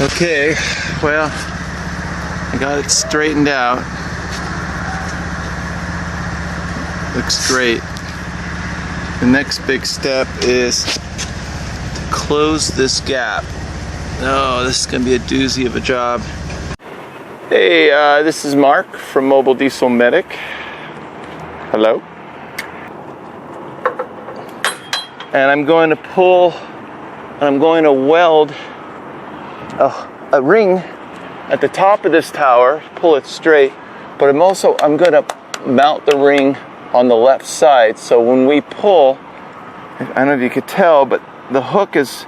Okay, well, I got it straightened out. Looks great. The next big step is to close this gap. Oh, this is gonna be a doozy of a job. Hey, this is Mark from Mobile Diesel Medic. Hello. And I'm going to weld a ring at the top of this tower, pull it straight, but I'm going to mount the ring on the left side, so when we pull, I don't know if you could tell, but the hook is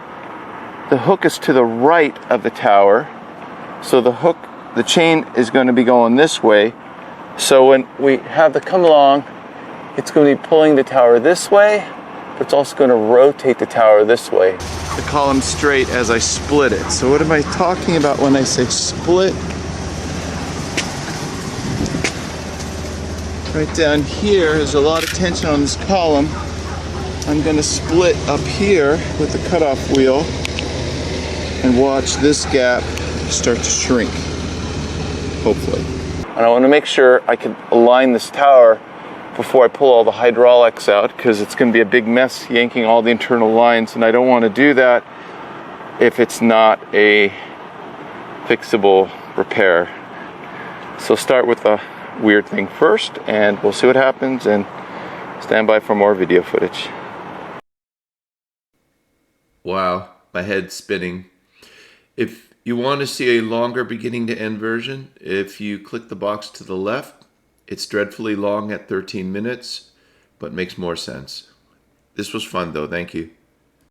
to the right of the tower, so the chain is going to be going this way, so when we have the come along, it's going to be pulling the tower this way, but it's also going to rotate the tower this way. The column straight as I split it. So what am I talking about when I say split? Right down here, there's a lot of tension on this column. I'm going to split up here with the cutoff wheel and watch this gap start to shrink, hopefully. And I want to make sure I can align this tower before I pull all the hydraulics out, because it's going to be a big mess yanking all the internal lines, and I don't want to do that if it's not a fixable repair. So start with the weird thing first, and we'll see what happens, and stand by for more video footage. Wow, my head's spinning. If you want to see a longer beginning to end version, if you click the box to the left, it's dreadfully long at 13 minutes, but makes more sense. This was fun though, thank you.